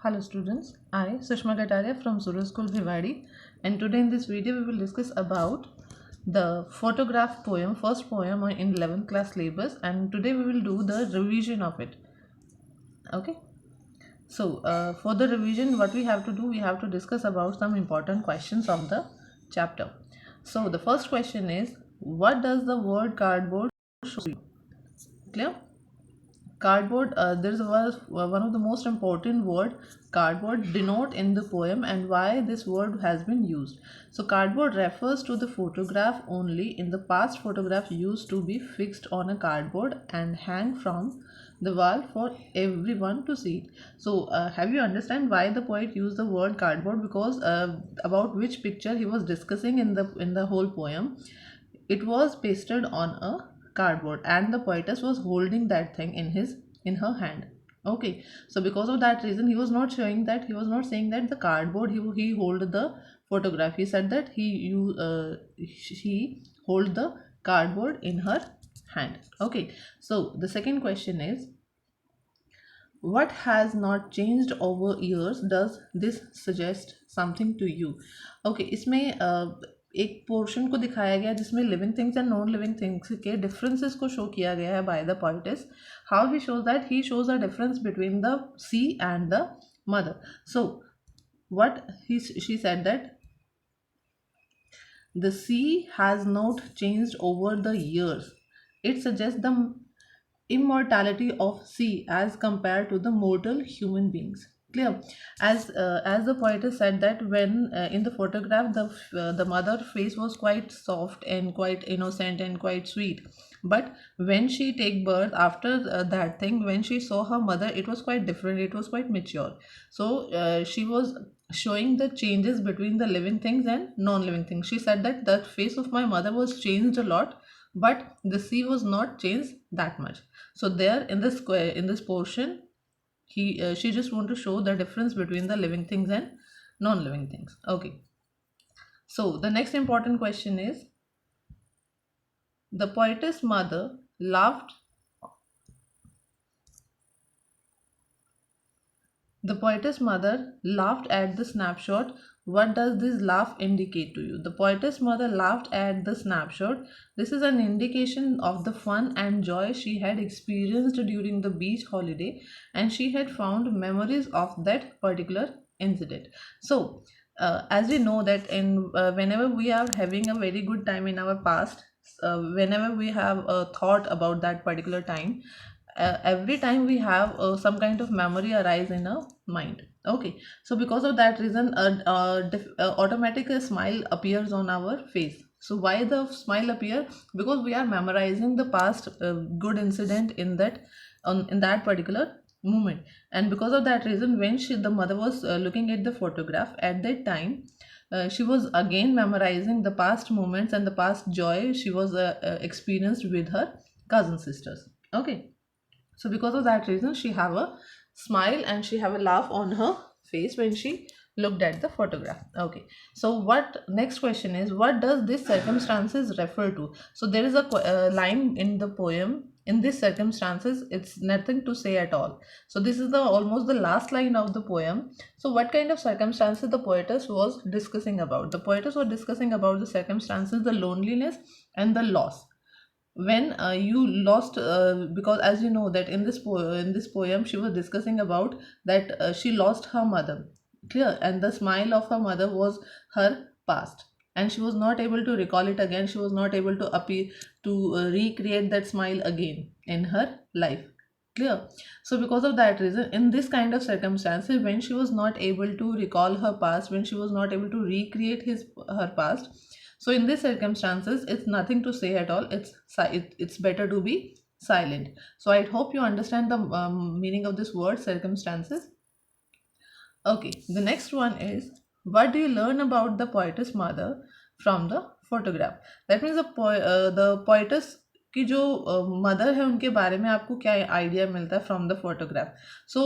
Hello students, I Sushma Kataria from Surya School Bhiwadi, and today in this video we will discuss about the photograph poem, first poem in 11th class syllabus, and today we will do the revision of it. Okay, so for the revision what we have to do, we have to discuss about some important questions of the chapter. So the first question is, what does the word cardboard show you? Clear? Cardboard, there was one of the most important word cardboard denote in the poem, and why this word has been used. So cardboard refers to the photograph only. In the past, photograph used to be fixed on a cardboard and hang from the wall for everyone to see. So have you understand why the poet used the word cardboard? Because about which picture he was discussing in the whole poem, it was pasted on a cardboard, and the poetess was holding that thing in her hand. Okay, so because of that reason, he was not showing that, he was not saying that the cardboard he hold the photograph. He said that she hold the cardboard in her hand. Okay, so the second question is, what has not changed over years? Does this suggest something to you? Okay, इसमें एक portion को दिखाया गया जिसमें living things and non living things के differences को show किया गया है by the poetess. How he shows that, he shows a difference between the sea and the mother. So what she said that the sea has not changed over the years. It suggests the immortality of sea as compared to the mortal human beings. Clear? As the poetess said that when in the photograph the mother face was quite soft and quite innocent and quite sweet, but when she take birth after that thing, when she saw her mother, it was quite different, it was quite mature. So she was showing the changes between the living things and non-living things. She said that the face of my mother was changed a lot, but the sea was not changed that much. So there in this square, in this portion, she just want to show the difference between the living things and non-living things. Okay, so the next important question is, the poetess mother laughed. The poetess mother laughed at the snapshot. What does this laugh indicate to you? The poetess mother laughed at the snapshot. This is an indication of the fun and joy she had experienced during the beach holiday, and she had found memories of that particular incident. So, as we know that in whenever we are having a very good time in our past, whenever we have a thought about that particular time, every time we have some kind of memory arise in our mind. Okay, so because of that reason automatic smile appears on our face. So why the smile appear? Because we are memorizing the past good incident in that particular moment. And because of that reason, when the mother was looking at the photograph at that time, she was again memorizing the past moments and the past joy she was experienced with her cousin sisters. Okay, so because of that reason, she have a smile and she have a laugh on her face when she looked at the photograph. Okay, so what next question is, what does this circumstances refer to? So there is a line in the poem, in this circumstances it's nothing to say at all. So this is the almost the last line of the poem. So what kind of circumstances the poetess was discussing about? The poetess was discussing about the circumstances, the loneliness and the loss. When you lost, because as you know that in this poem she was discussing about that she lost her mother. Clear? And the smile of her mother was her past, and she was not able to recall it again, she was not able to appear to recreate that smile again in her life. Clear? So because of that reason, in this kind of circumstances, when she was not able to recall her past, when she was not able to recreate her past, so in these circumstances it's nothing to say at all, it's better to be silent. So I hope you understand the meaning of this word circumstances. Okay, the next one is, what do you learn about the poetess mother from the photograph? That means the poetess की जो mother है उनके बारे में आपको क्या idea मिलता है from the photograph? So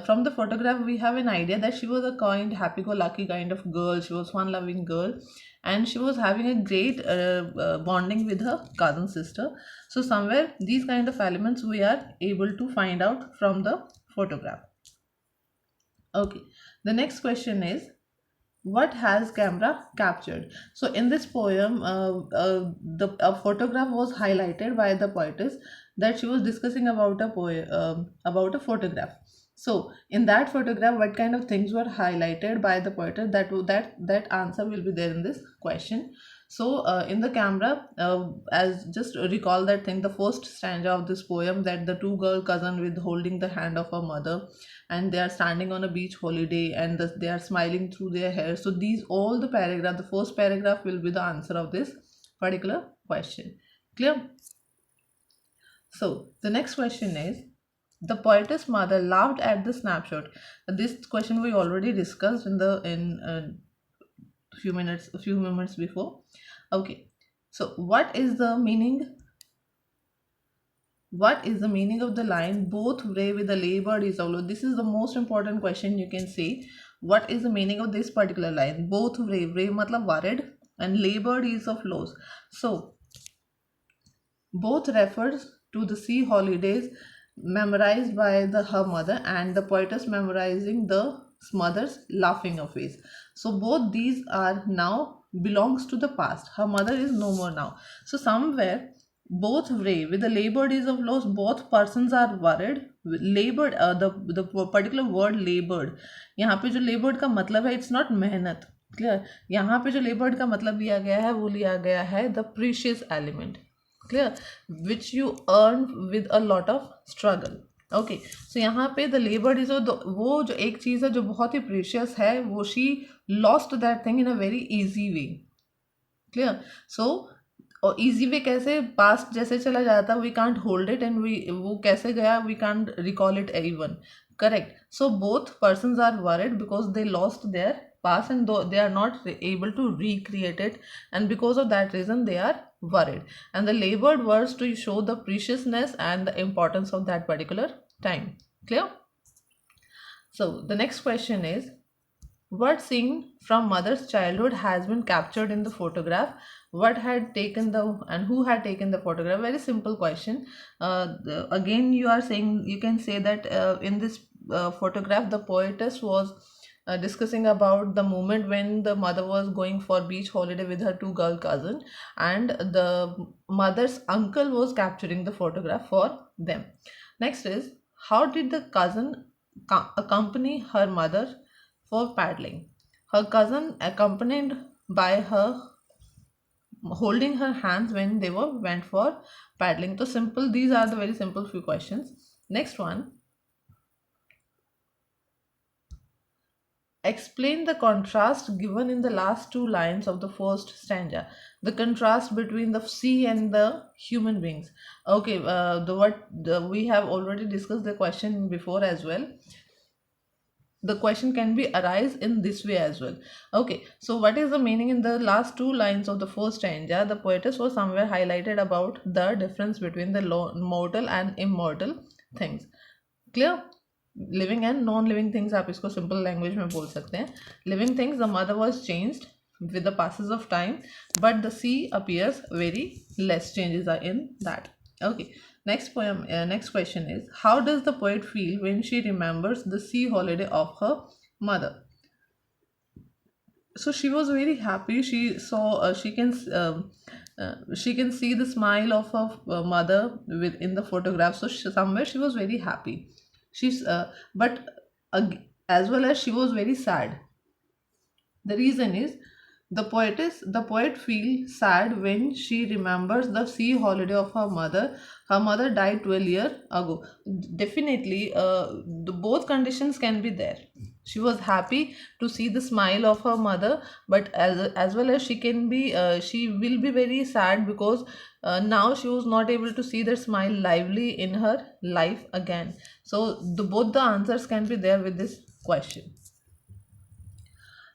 from the photograph we have an idea that she was a kind happy go lucky kind of girl, she was fun loving girl, and she was having a great bonding with her cousin sister. So somewhere these kind of elements we are able to find out from the photograph. Okay, the next question is, what has camera captured? So in this poem, the a photograph was highlighted by the poetess, that she was discussing about about a photograph. So in that photograph, what kind of things were highlighted by the poetess? That answer will be there in this question. So in the camera, as just recall that thing, the first stanza of this poem, that the two girl cousin with holding the hand of her mother, and they are standing on a beach holiday, and they are smiling through their hair. So these all the paragraph, the first paragraph will be the answer of this particular question. Clear? So the next question is, the poetess mother laughed at the snapshot. This question we already discussed in the in a few moments before. Okay, so what is the meaning of the line, both brave with the labored is of low? This is the most important question you can say. What is the meaning of this particular line? Both brave, brave matlab worried, and labored is of loss. So both refers to the sea holidays memorized by her mother, and the poetess memorizing the mother's laughing face. So both these are now belongs to the past. Her mother is no more now. So somewhere both way with the labored is of loss, both persons are worried. Labored, the particular word labored, यहाँ पे जो labored का मतलब है, it's not मेहनत. Clear? यहाँ पे जो labored का मतलब लिया गया है, वो लिया गया है the precious element. Clear? Which you earn with a lot of struggle. Okay, so यहाँ पे द लेबर इज वो जो एक चीज़ है जो बहुत ही प्रीशियस है, वो she lost that thing in a very easy way. Clear? So और इजी वे कैसे? पास्ट जैसे चला जाता, we can't hold it, and we वो कैसे गया, we can't recall it even. Correct. So both persons are worried because they lost their past, and though they are not able to recreate it, and because of that reason they are worried. And the labored words to show the preciousness and the importance of that particular time. Clear? So the next question is, what scene from mother's childhood has been captured in the photograph? What had taken the and who had taken the photograph? Very simple question. Again, you are saying, you can say that in this photograph, the poetess was discussing about the moment when the mother was going for beach holiday with her two girl cousin, and the mother's uncle was capturing the photograph for them. Next is, how did the cousin accompany her mother for paddling? Her cousin accompanied by her, holding her hands when they went for paddling. So simple, these are the very simple few questions. Next one, explain the contrast given in the last two lines of the first stanza. The contrast between the sea and the human beings. Okay, we have already discussed the question before as well. The question can be arise in this way as well. Okay, so what is the meaning in the last two lines of the first stanza? The poetess was somewhere highlighted about the difference between the mortal and immortal things. Clear? Living and non-living things, आप इसको simple language में बोल सकते हैं. Living things, the mother was changed with the passes of time, but the sea appears very less changes are in that. Okay, next question is, how does the poet feel when she remembers the sea holiday of her mother? So she was very happy. She saw, she can see the smile of her mother in the photograph. So somewhere she was very happy. She's but as well as she was very sad. The reason is, the poet feels sad when she remembers the sea holiday of her mother. Her mother died 12 years ago. Definitely, both conditions can be there. She was happy to see the smile of her mother, but as well as she will be very sad because now she was not able to see the smile lively in her life again. So both the answers can be there with this question.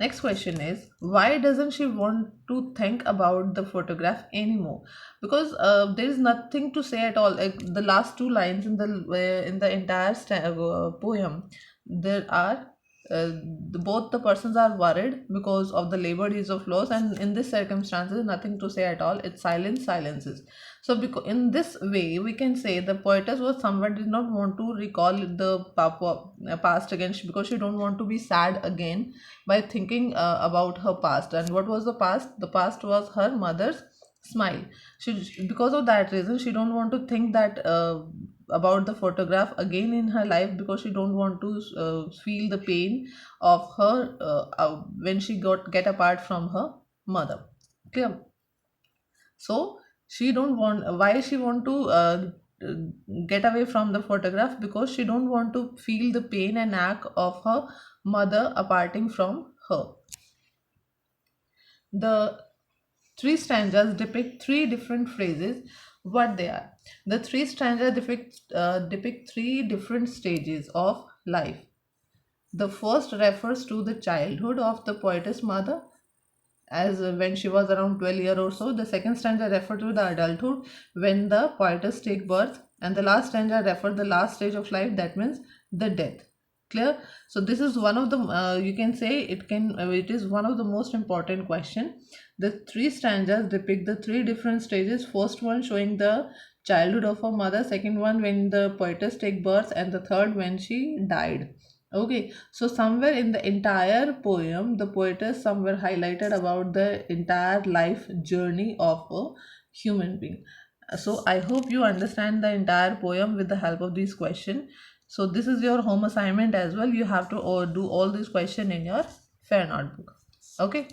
Next question is, why doesn't she want to think about the photograph anymore? Because there is nothing to say at all. Like the last two lines in the entire poem, there are both the persons are worried because of the labor deeds of loss, and in this circumstances nothing to say at all. It's silence, silences. So because in this way we can say the poetess was someone did not want to recall the past again, because she don't want to be sad again by thinking about her past. And what was the past? The past was her mother's smile. She, because of that reason, she don't want to think that about the photograph again in her life, because she don't want to feel the pain of her when she get apart from her mother. Clear? So she don't want, why she want to get away from the photograph? Because she don't want to feel the pain and ache of her mother aparting from her. The three stanzas depict three different phrases. What they are? The three stanzas depict three different stages of life. The first refers to the childhood of the poetess mother, as when she was around 12 years or so. The second stanza refers to the adulthood, when the poetess take birth, and the last stanza refers the last stage of life, that means the death. Clear? So this is one of the you can say it is one of the most important question. The three stanzas depict the three different stages. First one showing the childhood of her mother, second one when the poetess take birth, and the third when she died. Okay, so somewhere in the entire poem, the poetess somewhere highlighted about the entire life journey of a human being. So I hope you understand the entire poem with the help of this question. So this is your home assignment as well. You have to do all this question in your fair notebook. Okay.